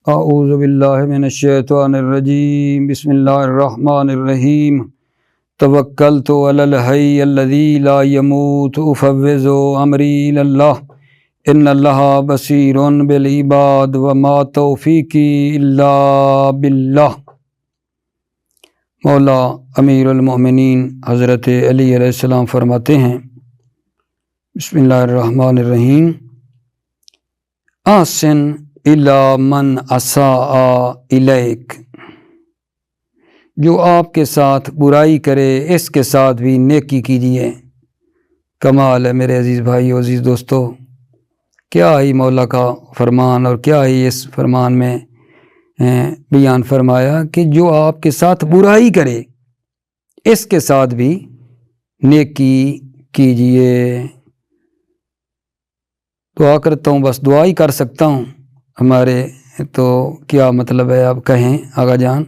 اعوذ باللہ من الشیطان الرجیم بسم اللہ الرحمن الرحیم توکلت علی الحی الذی لا یموت افوض امری الی اللہ ان اللہ بصیر بالعباد وما توفیقی الا باللہ۔ مولا امیر المومنین حضرت علی علیہ السلام فرماتے ہیں بسم اللہ الرحمن الرحیم احسن الی من اساء الیک، جو آپ کے ساتھ برائی کرے اس کے ساتھ بھی نیکی کیجیے۔ کمال ہے میرے عزیز بھائی و عزیز دوستو، کیا ہی مولا کا فرمان اور کیا ہی اس فرمان میں بیان فرمایا کہ جو آپ کے ساتھ برائی کرے اس کے ساتھ بھی نیکی کیجیے۔ دعا کرتا ہوں، بس دعا ہی کر سکتا ہوں، ہمارے تو کیا مطلب ہے اب کہیں آقا جان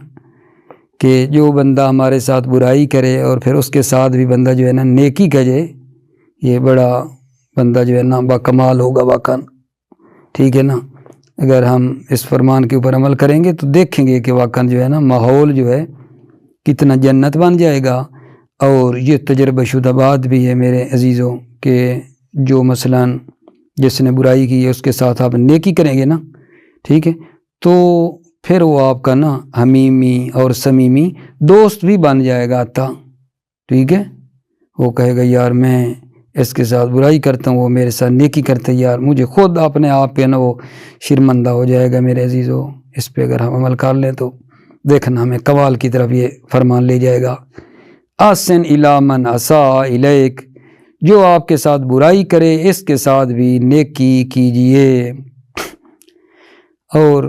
کہ جو بندہ ہمارے ساتھ برائی کرے اور پھر اس کے ساتھ بھی بندہ جو ہے نا نیکی کرے، یہ بڑا بندہ جو ہے نا با کمال ہوگا واقعا، ٹھیک ہے نا۔ اگر ہم اس فرمان کے اوپر عمل کریں گے تو دیکھیں گے کہ واقعا جو ہے نا ماحول جو ہے کتنا جنت بن جائے گا۔ اور یہ تجربہ شدہ بات بھی ہے میرے عزیزوں کہ جو مثلاً جس نے برائی کی ہے اس کے ساتھ آپ نیکی کریں گے نا، ٹھیک ہے، تو پھر وہ آپ کا نا حمیمی اور سمیمی دوست بھی بن جائے گا آتا، ٹھیک ہے۔ وہ کہے گا یار میں اس کے ساتھ برائی کرتا ہوں، وہ میرے ساتھ نیکی کرتا ہے، یار مجھے خود اپنے آپ پہ نا وہ شرمندہ ہو جائے گا میرے عزیزوں۔ اس پہ اگر ہم عمل کر لیں تو دیکھنا ہمیں کمال کی طرف یہ فرمان لے جائے گا۔ احسن الی من اساء الیک، جو آپ کے ساتھ برائی کرے اس کے ساتھ بھی نیکی کیجیے۔ اور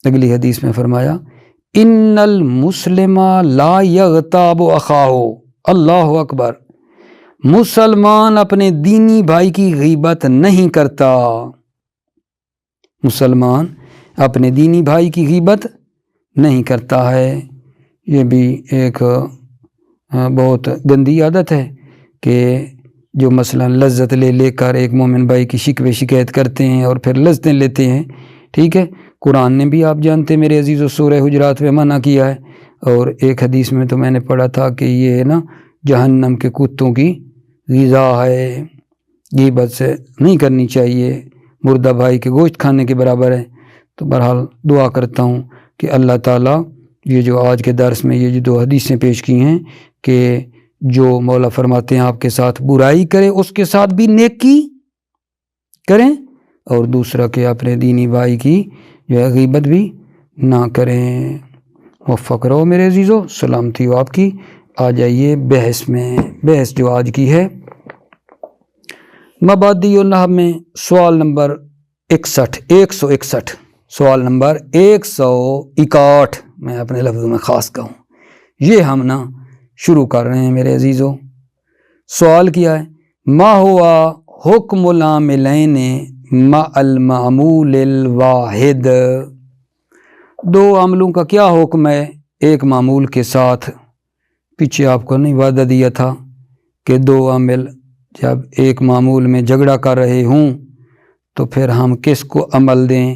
اگلی حدیث میں فرمایا ان المسلم لا یغتاب اخاہ، اللہ اکبر، مسلمان اپنے دینی بھائی کی غیبت نہیں کرتا، مسلمان اپنے دینی بھائی کی غیبت نہیں کرتا ہے۔ یہ بھی ایک بہت گندی عادت ہے کہ جو مثلا لذت لے لے کر ایک مومن بھائی کی شکوے شکایت کرتے ہیں اور پھر لذتیں لیتے ہیں، ٹھیک ہے۔ قرآن نے بھی آپ جانتے میرے عزیزو سورہ حجرات میں منع کیا ہے، اور ایک حدیث میں تو میں نے پڑھا تھا کہ یہ ہے نا جہنم کے کتوں کی غذا ہے، غیبت سے نہیں کرنی چاہیے، مردہ بھائی کے گوشت کھانے کے برابر ہے۔ تو بہرحال دعا کرتا ہوں کہ اللہ تعالیٰ یہ جو آج کے درس میں یہ جو دو حدیثیں پیش کی ہیں کہ جو مولا فرماتے ہیں آپ کے ساتھ برائی کرے اس کے ساتھ بھی نیکی کریں، اور دوسرا کہ اپنے دینی بھائی کی جو ہے غیبت بھی نہ کریں۔ موفق رہو میرے عزیزو، سلامتی ہو آپ کی۔ آ جائیے بحث میں، بحث جو آج کی ہے مبادی النحو میں سوال نمبر 161، سوال نمبر 161 میں اپنے لفظوں میں خاص کہوں، یہ ہم نا شروع کر رہے ہیں میرے عزیزو۔ سوال کیا ہے؟ ما ہوا حکم العاملین مع المعمول الواحد، دو عاملوں کا کیا حکم ہے ایک معمول کے ساتھ؟ پیچھے آپ کو نہیں وعدہ دیا تھا کہ دو عامل جب ایک معمول میں جھگڑا کر رہے ہوں تو پھر ہم کس کو عمل دیں؟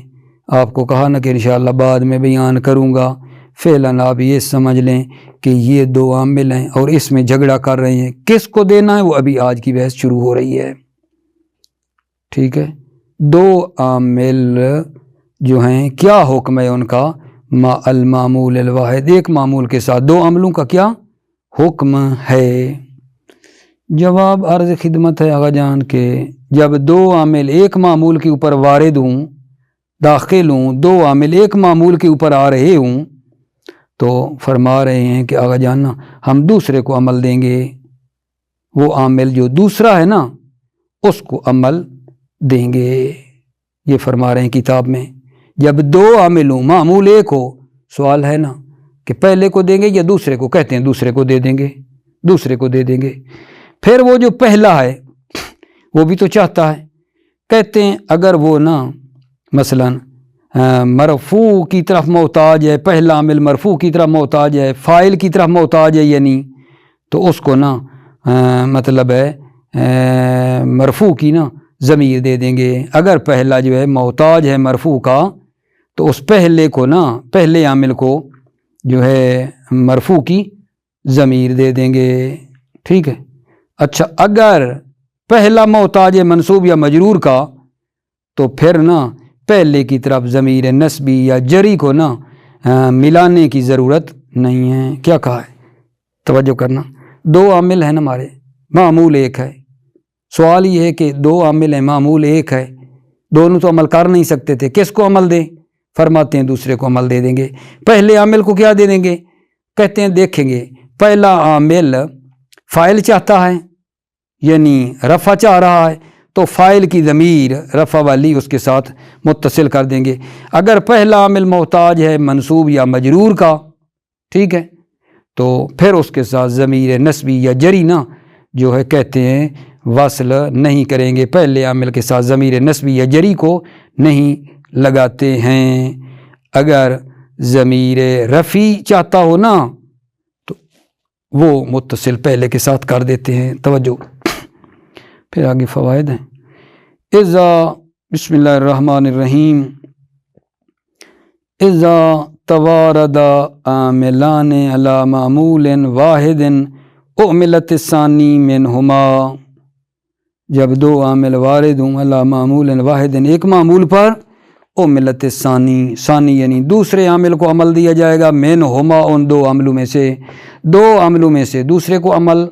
آپ کو کہا نا کہ انشاءاللہ بعد میں بیان کروں گا۔ فعلاً آپ یہ سمجھ لیں کہ یہ دو عامل ہیں اور اس میں جھگڑا کر رہے ہیں، کس کو دینا ہے وہ ابھی آج کی بحث شروع ہو رہی ہے، ٹھیک ہے۔ دو عامل جو ہیں کیا حکم ہے ان کا؟ مع المعمول الواحد، ایک معمول کے ساتھ دو عاملوں کا کیا حکم ہے؟ جواب عرض خدمت ہے آقا جان کہ جب دو عامل ایک معمول کے اوپر وارد ہوں، داخل ہوں، دو عامل ایک معمول کے اوپر آ رہے ہوں تو فرما رہے ہیں کہ آقا جان نا ہم دوسرے کو عمل دیں گے، وہ عامل جو دوسرا ہے نا اس کو عمل دیں گے، یہ فرما رہے ہیں کتاب میں۔ جب دو عامل ہوں، معمول ایک ہو، سوال ہے نا کہ پہلے کو دیں گے یا دوسرے کو؟ کہتے ہیں دوسرے کو دے دیں گے، دوسرے کو دے دیں گے۔ پھر وہ جو پہلا ہے وہ بھی تو چاہتا ہے، کہتے ہیں اگر وہ نا مثلاً مرفوع کی طرف محتاج ہے، پہلا عامل مرفوع کی طرف محتاج ہے، فاعل کی طرف محتاج ہے یعنی، تو اس کو نا مطلب ہے مرفوع کی نا ضمیر دے دیں گے۔ اگر پہلا جو ہے محتاج ہے مرفوع کا تو اس پہلے کو نا، پہلے عامل کو جو ہے مرفوع کی ضمیر دے دیں گے، ٹھیک ہے۔ اچھا اگر پہلا محتاج منصوب یا مجرور کا تو پھر نا پہلے کی طرف ضمیر نسبی یا جری کو نا ملانے کی ضرورت نہیں ہے۔ کیا کہا ہے؟ توجہ کرنا، دو عامل ہیں ہمارے، معمول ایک ہے۔ سوال یہ ہے کہ دو عامل ہیں، معمول ایک ہے، دونوں تو عمل کر نہیں سکتے تھے، کس کو عمل دیں؟ فرماتے ہیں دوسرے کو عمل دے دیں گے۔ پہلے عامل کو کیا دے دیں گے؟ کہتے ہیں دیکھیں گے، پہلا عامل فاعل چاہتا ہے، یعنی رفع چاہ رہا ہے، تو فاعل کی ضمیر رفع والی اس کے ساتھ متصل کر دیں گے۔ اگر پہلا عامل محتاج ہے منصوب یا مجرور کا، ٹھیک ہے، تو پھر اس کے ساتھ ضمیر نسبی یا جری نا جو ہے کہتے ہیں وصل نہیں کریں گے، پہلے عامل کے ساتھ ضمیر نسبی یا جری کو نہیں لگاتے ہیں۔ اگر ضمیر رفعی چاہتا ہو نا تو وہ متصل پہلے کے ساتھ کر دیتے ہیں۔ توجہ، پھر آگے فوائد ہیں۔ اذا، بسم اللہ الرحمن الرحیم، اذا توارد عاملان علی معمول واحد اعملت الثانی منہما، جب دو عامل وارد ہوں علی معمول واحد، ایک معمول پر، اعملت الثانی، ثانی یعنی دوسرے عامل کو عمل دیا جائے گا، منہما ان دو عاملوں میں سے، دو عاملوں میں سے دوسرے کو عمل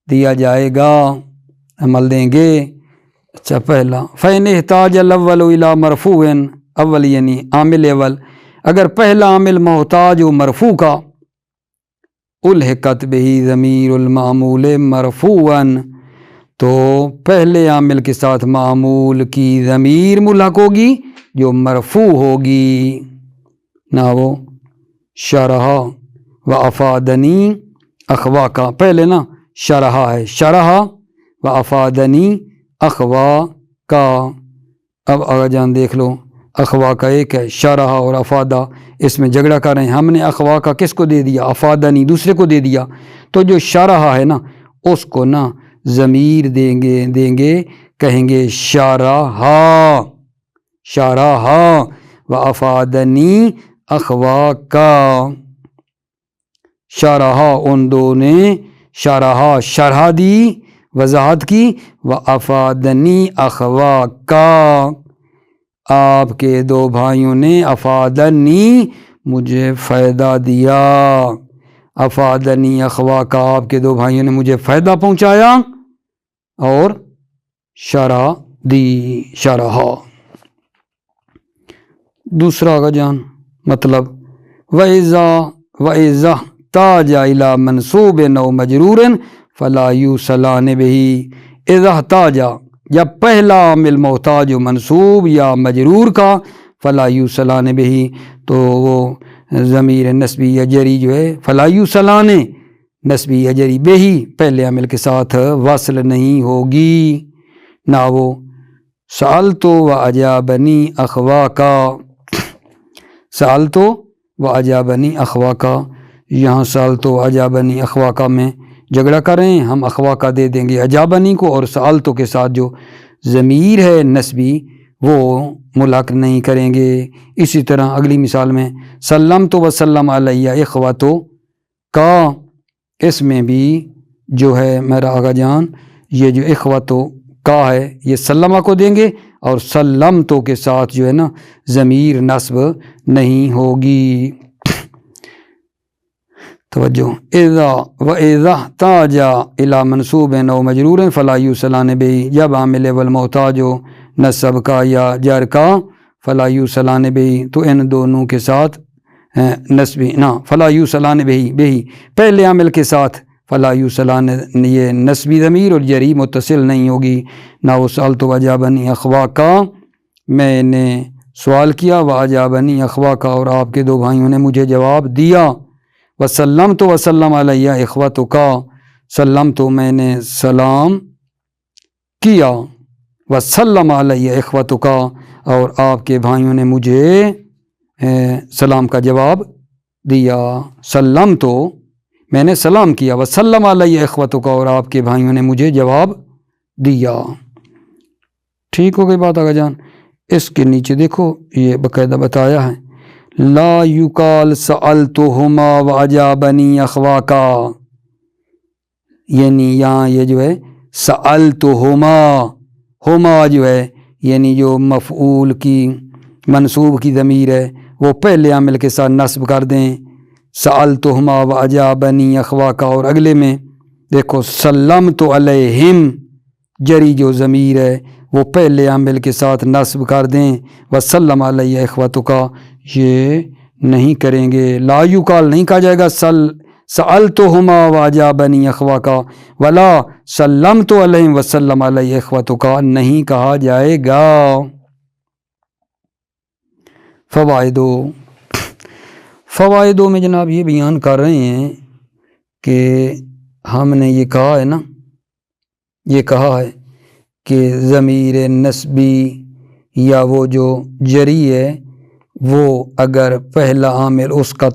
دیا جائے گا، عمل دیں گے۔ اچھا پہلا، فَإِنِ احتاج الأول إلى مرفوع، اول یعنی عامل اول، اگر پہلا عامل محتاج و مرفوع کا، الحقت بہ ضمیر المعمول مرفوعا، تو پہلے عامل کے ساتھ معمول کی ضمیر ملحق ہوگی جو مرفوع ہوگی، نہ وہ شرح و افادنی اخوا کا، پہلے نا شرح ہے، شرح و افادنی اخوا کا، اب آگا جان دیکھ لو، اخوا کا ایک ہے، شرح اور افادہ اس میں جھگڑا کر رہے ہیں، ہم نے اخوا کا کس کو دے دیا؟ افادنی دوسرے کو دے دیا، تو جو شرح ہے نا اس کو نا ضمیر دیں گے، کہیں گے شرح، شرح و افادنی اخوا کا، شرح ان دو نے شرح شرح دی، وضاحت کی، و افادنی اخوا کا، آپ کے دو بھائیوں نے، افادنی مجھے فائدہ دیا، افادنی اخوا کا، آپ کے دو بھائیوں نے مجھے فائدہ پہنچایا، اور شرح دی، شرح۔ دوسرا آگا جان مطلب، وَإِذَا احْتَاجَ إِلَى مَنْصُوبٍ أَوْ مَجْرُورٍ فَلَا يُوصَلَانِ بِهِ، اذا احتاج، جب پہلا عامل محتاج و منصوب یا مجرور کا، فلا یوصلان بہی، تو وہ ضمیر نسبی یا جری جو ہے فلا یوصلان نسبی یا جری بہی، پہلے عامل کے ساتھ وصل نہیں ہوگی، نہ وہ سألتو و اجابنی اخوا کا، سألتو و اجابنی اخوا کا، یہاں سألتو و اجابنی اخوا کا میں جھگڑا کر رہے ہیں، ہم اخوا کا دے دیں گے اجابنی کو، اور سألتو کے ساتھ جو ضمیر ہے نسبی وہ ملحق نہیں کریں گے۔ اسی طرح اگلی مثال میں سلمت وسلم علیہ اخواتو کا، اس میں بھی جو ہے میرا آقا جان یہ جو اخواتو کا ہے یہ سلمہ کو دیں گے، اور سلمتو کے ساتھ جو ہے نا ضمیر نصب نہیں ہوگی۔ توجہ، وَإِذَا احْتَاجَ إِلَى مَنْصُوبٍ أَوْ مَجْرُورٍ فَلَا يُوصَلَانِ بِهِ، جب عامل اول محتاج ہو نصب کا یا جر کا، فَلَا يُوصَلَانِ بِهِ، تو ان دونوں کے ساتھ نصبی نا، فَلَا يُوصَلَانِ بِهِ، پہلے عامل کے ساتھ فَلَا يُوصَلَانِ، یہ نصبی ضمیر اور جری متصل نہیں ہوگی، نہ وہ سألت وأجابنی اخوا کا، میں نے سوال کیا، وأجابنی اخوا کا، اور آپ کے دو بھائیوں نے مجھے جواب دیا، وسلمت وسلم علیہ اخواتو کا، سلمت میں نے سلام کیا، وسلم علیہ اخواتو کا، اور آپ کے بھائیوں نے مجھے سلام کا جواب دیا، سلمت میں نے سلام کیا، وسلم علیہ اخواتو کا، اور آپ کے بھائیوں نے مجھے جواب دیا۔ ٹھیک ہو گئی بات آگا جان۔ اس کے نیچے دیکھو یہ باقاعدہ بتایا ہے لا یقال سألتہما وأجابنی اخواکا، یعنی یہاں یہ جو ہے سألتہما، ہما جو ہے یعنی جو مفعول کی منصوب کی ضمیر ہے وہ پہلے عامل کے ساتھ نصب کر دیں، سألتہما وأجابنی اخواکا، اور اگلے میں دیکھو سلمت علیہم جری جو ضمیر ہے وہ پہلے عامل کے ساتھ نصب کر دیں، وسلم علیہ اخوتکا یہ نہیں کریں گے، لا یقال نہیں کہا جائے گا سألتہما وأجابنی اخواکا، ولا سلمت علیہم وسلم علیہ اخوتکا نہیں کہا جائے گا۔ فوائدوں میں جناب یہ بیان کر رہے ہیں کہ ہم نے یہ کہا ہے نا، یہ کہا ہے کہ ضمیر نسبی یا وہ جو جری ہے وہ اگر پہلا عامل اس کا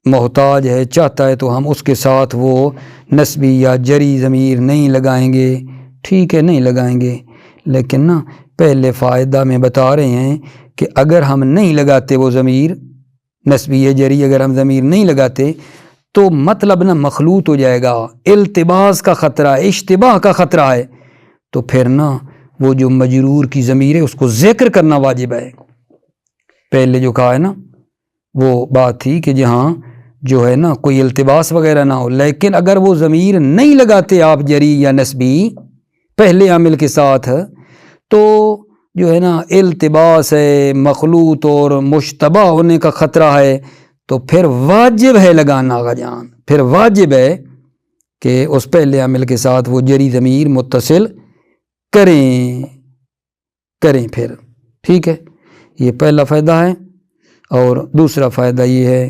محتاج ہے چاہتا ہے تو ہم اس کے ساتھ وہ نسبی یا جری ضمیر نہیں لگائیں گے، ٹھیک ہے نہیں لگائیں گے، لیکن نا پہلے فائدہ میں بتا رہے ہیں کہ اگر ہم نہیں لگاتے وہ ضمیر نسبی یا جری، اگر ہم ضمیر نہیں لگاتے تو مطلب نا مخلوط ہو جائے گا، التباس کا خطرہ ہے، اشتباہ کا خطرہ ہے، تو پھر نا وہ جو مجرور کی ضمیر ہے اس کو ذکر کرنا واجب ہے۔ پہلے جو کہا ہے نا وہ بات تھی کہ جہاں جو ہے نا کوئی التباس وغیرہ نہ ہو، لیکن اگر وہ ضمیر نہیں لگاتے آپ جری یا نسبی پہلے عامل کے ساتھ تو جو ہے نا التباس ہے، مخلوط اور مشتبہ ہونے کا خطرہ ہے، تو پھر واجب ہے لگانا آقا جان، پھر واجب ہے کہ اس پہلے عامل کے ساتھ وہ جری ضمیر متصل کریں پھر، ٹھیک ہے۔ یہ پہلا فائدہ ہے، اور دوسرا فائدہ یہ ہے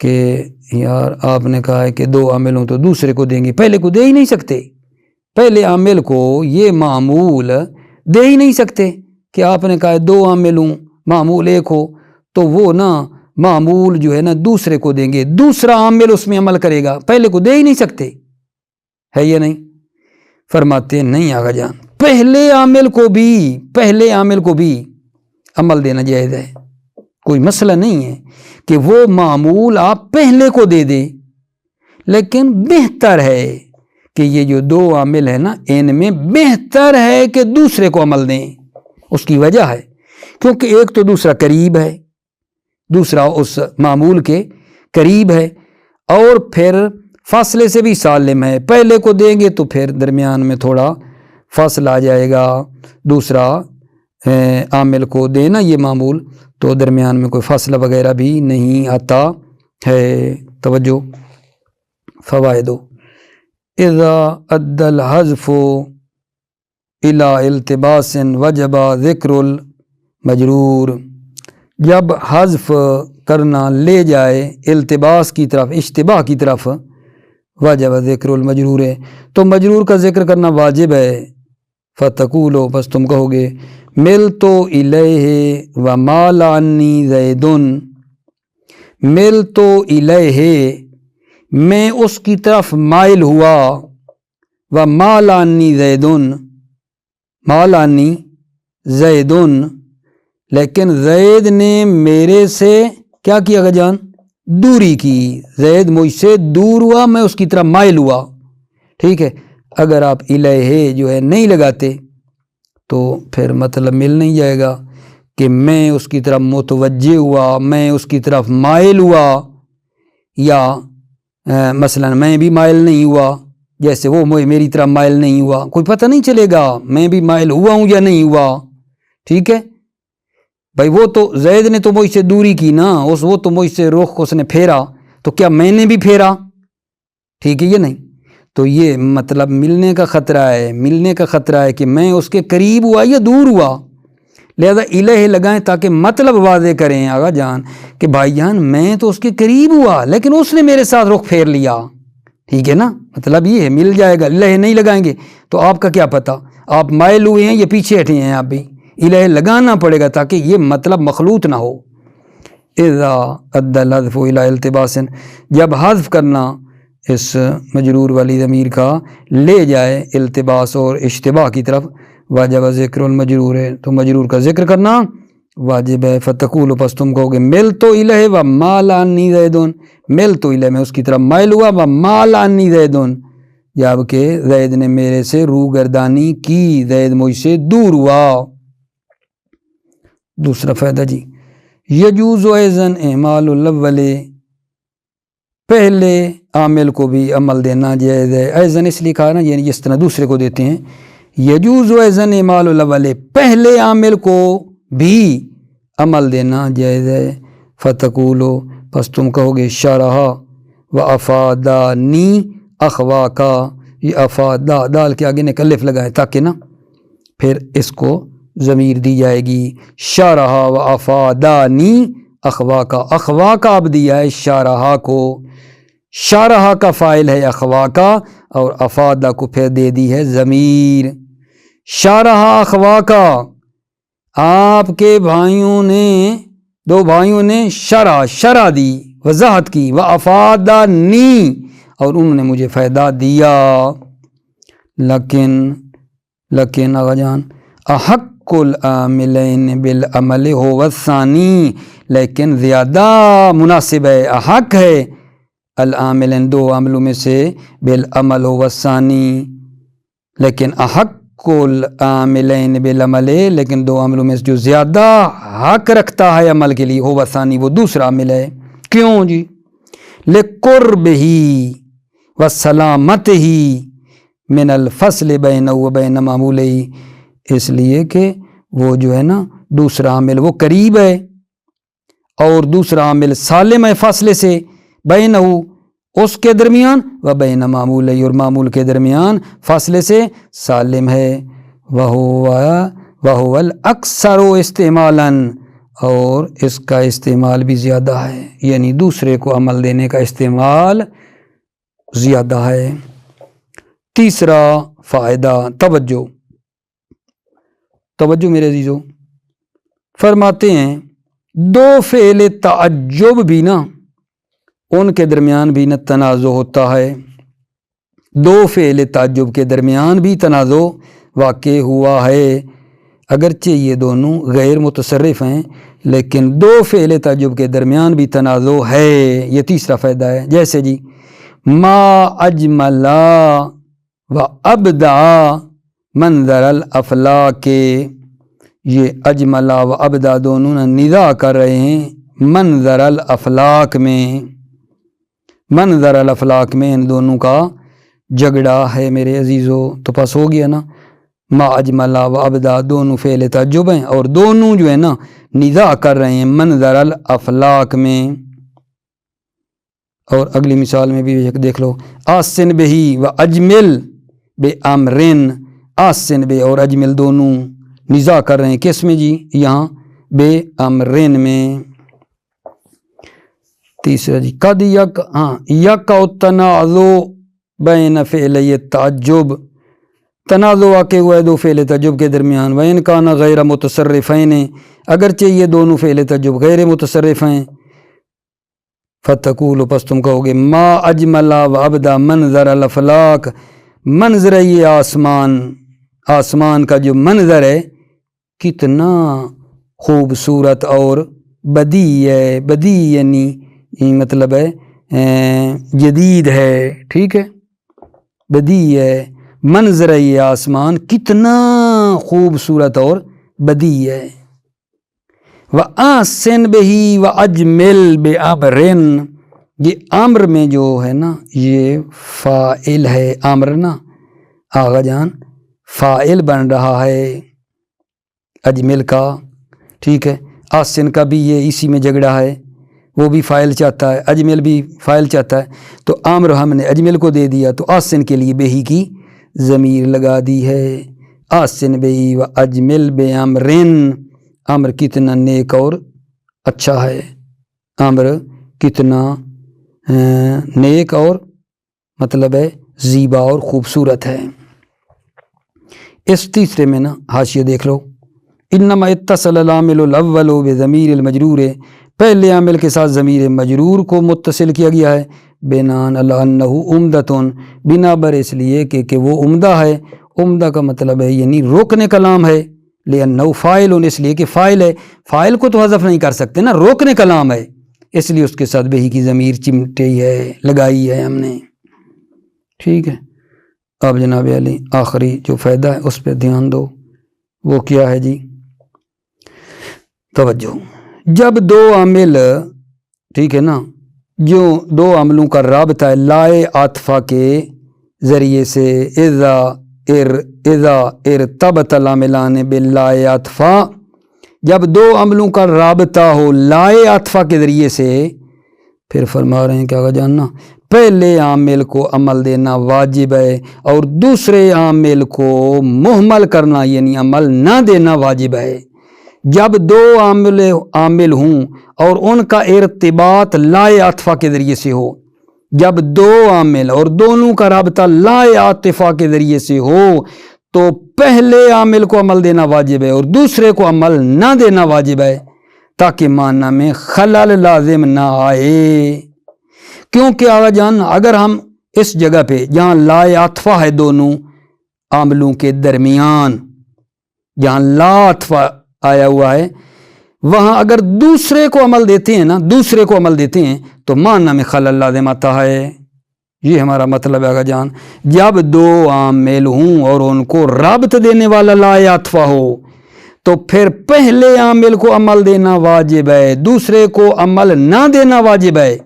کہ یار آپ نے کہا ہے کہ دو عامل ہوں تو دوسرے کو دیں گے، پہلے کو دے ہی نہیں سکتے، پہلے عامل کو یہ معمول دے ہی نہیں سکتے کہ آپ نے کہا ہے دو عامل ہوں معمول ایک ہو تو وہ نا معمول جو ہے نا دوسرے کو دیں گے، دوسرا عامل اس میں عمل کرے گا، پہلے کو دے ہی نہیں سکتے، ہے یا نہیں؟ فرماتے نہیں آقا جان پہلے عامل کو بھی عمل دینا جائز ہے، کوئی مسئلہ نہیں ہے کہ وہ معمول آپ پہلے کو دے دیں، لیکن بہتر ہے کہ یہ جو دو عامل ہیں نا ان میں بہتر ہے کہ دوسرے کو عمل دیں۔ اس کی وجہ ہے کیونکہ ایک تو دوسرا قریب ہے، دوسرا اس معمول کے قریب ہے، اور پھر فاصلے سے بھی سالم ہے، پہلے کو دیں گے تو پھر درمیان میں تھوڑا فاصلہ آ جائے گا، دوسرا عامل کو دینا یہ معمول تو درمیان میں کوئی فاصلہ وغیرہ بھی نہیں آتا ہے۔ توجہ، فوائد اذا ادى الحذف الى التباس وجب ذکر المجرور، جب حذف کرنا لے جائے التباس کی طرف، اشتباہ کی طرف، واجب ذکر المجرور ہے تو مجرور کا ذکر کرنا واجب ہے۔ فتقولو بس تم کہو گے ملت الیہ ومال عنی زید، ملت الیہ میں اس کی طرف مائل ہوا، ومال عنی زید، مال عنی زید، لیکن زید نے میرے سے کیا کیا گا جان؟ دوری کی، زید مجھ سے دور ہوا، میں اس کی طرف مائل ہوا، ٹھیک ہے۔ اگر آپ الہ جو ہے نہیں لگاتے تو پھر مطلب مل نہیں جائے گا کہ میں اس کی طرف متوجہ ہوا، میں اس کی طرف مائل ہوا، یا مثلا میں بھی مائل نہیں ہوا جیسے وہ میری طرف مائل نہیں ہوا، کوئی پتہ نہیں چلے گا میں بھی مائل ہوا ہوں یا نہیں ہوا، ٹھیک ہے بھائی۔ وہ تو زید نے تو مجھ سے دوری کی نا، وہ تو مجھ سے رخ اس نے پھیرا، تو کیا میں نے بھی پھیرا؟ ٹھیک ہے یہ نہیں، تو یہ مطلب ملنے کا خطرہ ہے کہ میں اس کے قریب ہوا یا دور ہوا، لہذا الہ لگائیں تاکہ مطلب واضح کریں آقا جان کہ بھائی جان میں تو اس کے قریب ہوا لیکن اس نے میرے ساتھ رخ پھیر لیا، ٹھیک ہے نا، مطلب یہ ہے مل جائے گا۔ الہ نہیں لگائیں گے تو آپ کا کیا پتہ آپ مائل ہوئے ہیں یا پیچھے ہٹے ہیں، آپ بھی الہ لگانا پڑے گا تاکہ یہ مطلب مخلوط نہ ہو۔ اذا ادى الحذف الى التباس، جب حذف کرنا اس مجرور والی ضمیر کا لے جائے التباس اور اشتباہ کی طرف، واجب ذکر المجرور ہے تو مجرور کا ذکر کرنا واجب ہے. فتقول پس تم کہو گے ملت الیہ و مال عنی زیدن، ملت الیہ میں اس کی طرف مائل ہوا، و مال عنی زیدن جبکہ زید نے میرے سے روگردانی کی، زید مجھ سے دور ہوا. دوسرا فائدہ جی یجوز ایضاً اعمال الاول، پہلے عامل کو بھی عمل دینا جائز ہے. ایضاً اس لیے کہا نا یعنی جس طرح دوسرے کو دیتے ہیں. یجوز ایضاً اعمال الاول، پہلے عامل کو بھی عمل دینا جائز ہے. فتقولو پس تم کہو گے شرح و افادانی اخواکا، یہ افادا دال کے آگے الف لگائے تاکہ نا پھر اس کو ضمیر دی جائے گی. شرح و افادانی اخواکا، اخواکا اب دیا ہے شارحہ کو، شارحہ کا فاعل ہے اخواکا اور افادہ کو پھر دے دی ہے ضمیر. شارحہ اخواکا، آپ کے بھائیوں نے، دو بھائیوں نے شرح دی، وضاحت کی، و افادانی اور انہوں نے مجھے فائدہ دیا. لیکن آغا جان احق العاملین بالعمل هو الثانی، لیکن زیادہ مناسب ہے، احق ہے العاملین دو عاملوں میں سے، بالعمل هو الثانی، لیکن احق العاملین بالعمل، لیکن دو عاملوں میں سے جو زیادہ حق رکھتا ہے عمل کے لیے، هو الثانی وہ دوسرا عامل ہے. کیوں جی؟ لقربہ وسلامتہ من الفصل بینہ و بین معمولہ، اس لیے کہ وہ جو ہے نا دوسرا عامل وہ قریب ہے اور دوسرا عامل سالم ہے فاصلے سے، بینہ اس کے درمیان، و بین معمولہ اور معمول کے درمیان فاصلے سے سالم ہے. وہو الاکثر استعمالا، اور اس کا استعمال بھی زیادہ ہے، یعنی دوسرے کو عمل دینے کا استعمال زیادہ ہے. تیسرا فائدہ توجہ میرے عزیزو، فرماتے ہیں دو فعل تعجب بھی نا ان کے درمیان بھی نہ تنازع ہوتا ہے، دو فعل تعجب کے درمیان بھی تنازع واقع ہوا ہے، اگرچہ یہ دونوں غیر متصرف ہیں لیکن دو فعل تعجب کے درمیان بھی تنازع ہے. یہ تیسرا فائدہ ہے. جیسے جی ما اجملا و ابدع منظر الافلاک، یہ اجملا و ابدع دونوں ندا کر رہے ہیں منظر الافلاک میں، منظر الافلاک میں ان دونوں کا جھگڑا ہے میرے عزیزو. تو پس ہو گیا نا ما اجملا و ابدع دونوں فعل تعجب ہیں اور دونوں جو ہے نا ندا کر رہے ہیں منظر الافلاک میں. اور اگلی مثال میں بھی دیکھ لو آسن بہی و اجمل بے امرن، آسن بے اور اجمل دونوں نزاع کر رہے ہیں کس میں جی؟ یہاں بے امرن میں. تیسرا جی قد یقع التنازع بین فعلی تعجب، تنازع واقع ہوا ہے دو فعل تعجب کے درمیان، وَإِنْ كَانَ غَيْرَ مُتَصَرِّفَيْنِ، اگرچہ یہ دونوں فعل تعجب غیر متصرف ہیں. فَتَقُولُ پس تم کہو گے ما اجمل و ابدع منظر الافلاک، منظر یہ آسمان کا جو منظر ہے کتنا خوبصورت اور بدیع ہے، بدیع یعنی مطلب ہے جدید ہے، ٹھیک ہے، بدیع ہے، منظر یہ آسمان کتنا خوبصورت اور بدیع ہے. وَآسِن بِهِ وَأَجْمِلْ بِأَمْرٍ، یہ امر میں جو ہے نا یہ فاعل ہے، امر نا آغا جان فاعل بن رہا ہے اجمل کا، ٹھیک ہے. آسن کا بھی یہ اسی میں جھگڑا ہے، وہ بھی فاعل چاہتا ہے، اجمل بھی فاعل چاہتا ہے، تو امر ہم نے اجمل کو دے دیا تو آسن کے لیے بہی کی ضمیر لگا دی ہے. آسن بہی و اجمل بے امرن، امر کتنا نیک اور اچھا ہے، امر کتنا نیک اور مطلب ہے زیبا اور خوبصورت ہے. اس تیسرے میں نا حاشیہ دیکھ لو انما اتصل العامل الاول بضمیر المجرور، پہلے عامل کے ساتھ ضمیر مجرور کو متصل کیا گیا ہے بناء علی انہ عمدۃ، بنا بر اس لیے کہ وہ عمدہ ہے، عمدہ کا مطلب ہے یعنی روکنے کا لام ہے، لأنه فاعل، اس لیے کہ فاعل ہے، فاعل کو تو حذف نہیں کر سکتے نا، روکنے کا لام ہے، اس لیے اس کے ساتھ بہی کی ضمیر چمٹی ہے، لگائی ہے ہم نے، ٹھیک ہے۔ اب جناب علی آخری جو فائدہ ہے اس پہ دھیان دو، وہ کیا ہے جی؟ توجہ، جب دو عامل، ٹھیک ہے نا، جو دو عاملوں کا رابطہ ہے لائے عاطفہ کے ذریعے سے، اذا ارتبط العاملان باللائے عاطفہ، جب دو عملوں کا رابطہ ہو لائے عاطفہ کے ذریعے سے، پھر فرما رہے ہیں کیا جاننا، پہلے عامل کو عمل دینا واجب ہے اور دوسرے عامل کو مہمل کرنا یعنی عمل نہ دینا واجب ہے۔ جب دو عامل ہوں اور ان کا ارتباط لائے عاطفہ کے ذریعے سے ہو، جب دو عامل اور دونوں کا رابطہ لائے عاطفہ کے ذریعے سے ہو تو پہلے عامل کو عمل دینا واجب ہے اور دوسرے کو عمل نہ دینا واجب ہے، تاکہ معنی میں خلل لازم نہ آئے۔ کیونکہ آغا جان اگر ہم اس جگہ پہ جہاں لائے عاطفہ ہے دونوں عاملوں کے درمیان، جہاں لا عاطفہ آیا ہوا ہے، وہاں اگر دوسرے کو عمل دیتے ہیں نا، دوسرے کو عمل دیتے ہیں تو معنی میں خلل لازم آتا ہے۔ یہ ہمارا مطلب ہے آغا جان، جب دو عامل ہوں اور ان کو رابط دینے والا لائے عاطفہ ہو تو پھر پہلے عامل کو عمل دینا واجب ہے، دوسرے کو عمل نہ دینا واجب ہے،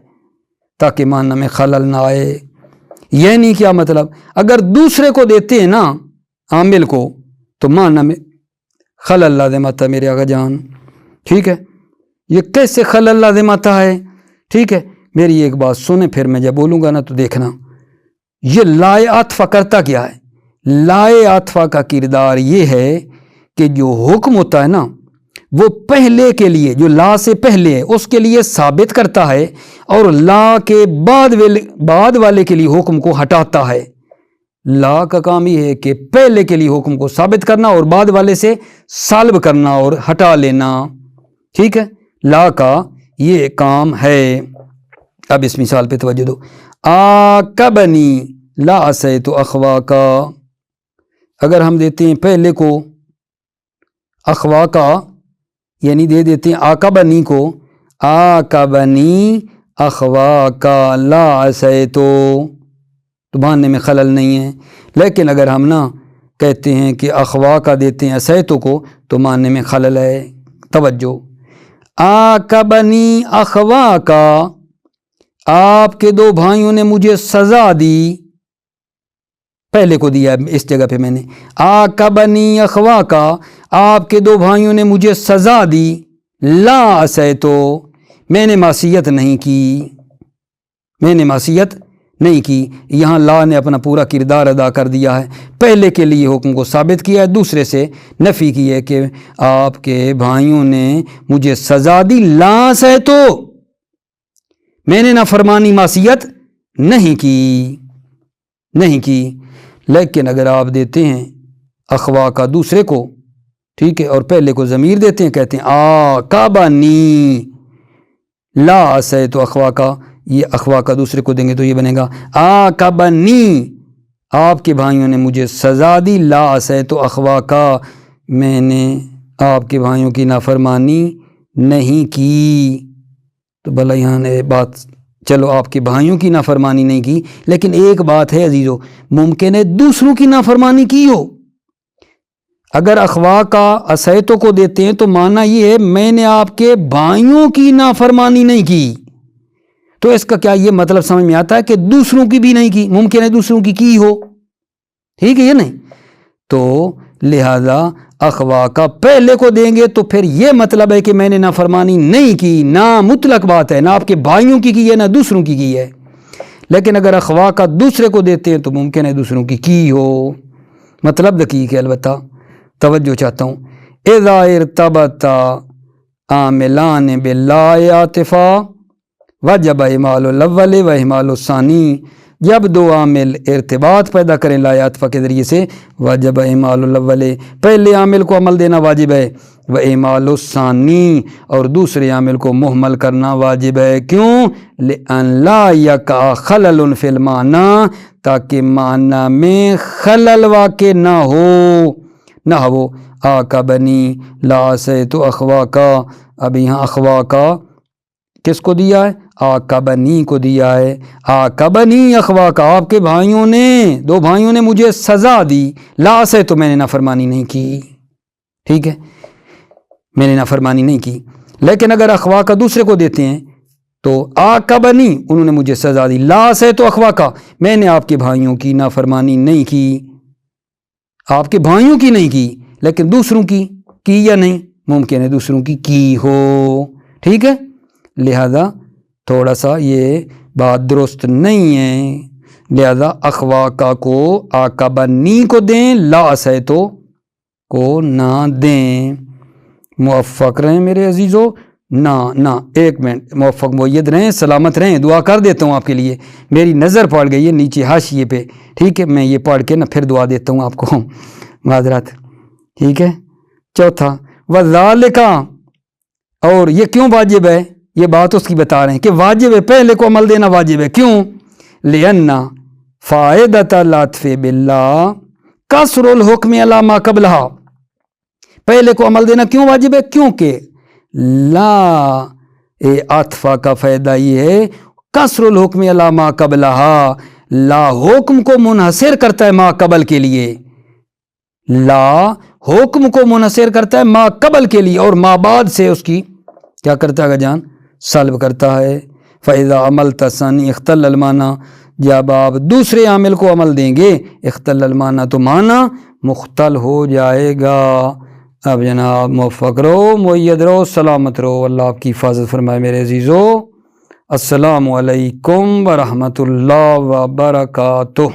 تاکہ معنی میں خلل نہ آئے۔ یعنی کیا مطلب، اگر دوسرے کو دیتے ہیں نا عامل کو تو معنی میں خلل لازم آتا ہے میرے آقا جان، ٹھیک ہے۔ یہ کیسے خلل لازم آتا ہے، ٹھیک ہے، میری ایک بات سنیں، پھر میں جب بولوں گا نا تو دیکھنا، یہ لائے عاطفہ کرتا کیا ہے؟ لائے عاطفہ کا کردار یہ ہے کہ جو حکم ہوتا ہے نا وہ پہلے کے لیے، جو لا سے پہلے ہے اس کے لیے ثابت کرتا ہے اور لا کے بعد والے کے لیے حکم کو ہٹاتا ہے۔ لا کا کام یہ ہے کہ پہلے کے لیے حکم کو ثابت کرنا اور بعد والے سے سالب کرنا اور ہٹا لینا، ٹھیک ہے، لا کا یہ کام ہے۔ اب اس مثال پہ توجہ دو، آکبنی لا عصیت اخواکا، اگر ہم دیتے ہیں پہلے کو اخواکا یعنی دے دیتے ہیں آکبنی کو، آکبنی اخواکا لا عصیت، تو معنی میں خلل نہیں ہے۔ لیکن اگر ہم نا کہتے ہیں کہ اخواکا دیتے ہیں عصیتوں کو تو معنی میں خلل ہے۔ توجہ، آکبنی اخواکا، آپ کے دو بھائیوں نے مجھے سزا دی، پہلے کو دیا اس جگہ پہ میں نے، آکبنی اخواکا، آپ کے دو بھائیوں نے مجھے سزا دی، لا عصیتو، میں نے معصیت نہیں کی، میں نے معصیت نہیں کی۔ یہاں لا نے اپنا پورا کردار ادا کر دیا ہے، پہلے کے لیے حکم کو ثابت کیا ہے، دوسرے سے نفی کی ہے کہ آپ کے بھائیوں نے مجھے سزا دی، لا عصیتو، میں نے نافرمانی معصیت نہیں کی۔ لیکن اگر آپ دیتے ہیں اخوا کا دوسرے کو، ٹھیک ہے، اور پہلے کو ضمیر دیتے ہیں، کہتے ہیں آکبنی لا عصیت اخوا کا، یہ اخوا کا دوسرے کو دیں گے تو یہ بنے گا آکبنی، آپ کے بھائیوں نے مجھے سزا دی، لا عصیت اخوا کا، میں نے آپ کے بھائیوں کی نافرمانی نہیں کی۔ تو بھلا یہاں نے بات، چلو آپ کے بھائیوں کی نافرمانی نہیں کی، لیکن ایک بات ہے عزیزو، ممکن ہے دوسروں کی نافرمانی کی ہو۔ اگر اخوا کا عصیتوں کو دیتے ہیں تو معنی یہ ہے میں نے آپ کے بھائیوں کی نافرمانی نہیں کی، تو اس کا کیا یہ مطلب سمجھ میں آتا ہے کہ دوسروں کی بھی نہیں کی؟ ممکن ہے دوسروں کی ہو، ٹھیک ہے، یہ نہیں، تو لہذا اخوا کا پہلے کو دیں گے تو پھر یہ مطلب ہے کہ میں نے نافرمانی نہیں کی، نہ مطلق بات ہے، نہ آپ کے بھائیوں کی ہے نہ دوسروں کی ہے۔ لیکن اگر اخوا کا دوسرے کو دیتے ہیں تو ممکن ہے دوسروں کی ہو، مطلب دقیق ہے، البتہ توجہ چاہتا ہوں۔ اذا ارتبط عاملان باللا عاطفہ وجب احمال الاول و احمال الثانی، جب دو عامل ارتباط پیدا کریں لا عاطفہ کے ذریعے سے، وجب احمال الاول، پہلے عامل کو عمل دینا واجب ہے و اعمال الثانی اور دوسرے عامل کو محمل کرنا واجب ہے. کیوں؟ لأن لا یقع خلل فی المعنی تاکہ معنی میں خلل واقع نہ ہو. عاقبنی لا عصیت اخواکا، اب یہاں اخواکا کس کو دیا ہے؟ عاقبنی کو دیا ہے. عاقبنی اخواکا، آپ کے بھائیوں نے، دو بھائیوں نے مجھے سزا دی. لا عصیت تو میں نے نافرمانی نہیں کی، ٹھیک ہے، میں نے نافرمانی نہیں کی. لیکن اگر اخواکا دوسرے کو دیتے ہیں تو عاقبنی انہوں نے مجھے سزا دی. لا عصیت اخواکا، میں نے آپ کے بھائیوں کی نافرمانی نہیں کی، آپ کے بھائیوں کی نہیں کی، لیکن دوسروں کی یا نہیں؟ ممکن ہے دوسروں کی ہو، ٹھیک ہے. لہذا تھوڑا سا یہ بات درست نہیں ہے. لہذا اخواکا کو عاقبنی کو دیں، لا عصیتو کو نہ دیں. موفق رہیں میرے عزیزو. نہ ایک منٹ، موفق معید رہیں، سلامت رہیں. دعا کر دیتا ہوں آپ کے لیے، میری نظر پڑ گئی ہے نیچے حاشیے پہ، ٹھیک ہے، میں یہ پڑھ کے نا پھر دعا دیتا ہوں آپ کو، معذرت، ٹھیک ہے. چوتھا وذالک، اور یہ کیوں واجب ہے؟ یہ بات اس کی بتا رہے ہیں کہ واجب ہے، پہلے کو عمل دینا واجب ہے. کیوں؟ لأن فائدۃ العطف باللہ کسر الحکم علی ما قبلہ. پہلے کو عمل دینا کیوں واجب ہے؟ کیونکہ لا عطف کا فائدہ یہ ہے کسر الحکم علی ما قبلہ، لا حکم کو منحصر کرتا ہے ما قبل کے لیے، لا حکم کو منحصر کرتا ہے ما قبل کے لیے، اور ما بعد سے اس کی کیا کرتا ہے جان؟ سلب کرتا ہے. فَإِذَا عَمَلْتَ ثَانِي اختل المعنی، جب آپ دوسرے عامل کو عمل دیں گے اختل المعنی تو معنی مختل ہو جائے گا. اب جناب موفق رہو، معید رہو، سلامت رہو، اللہ آپ کی حفاظت فرمائے میرے عزیزو. السلام علیکم ورحمۃ اللہ وبرکاتہ.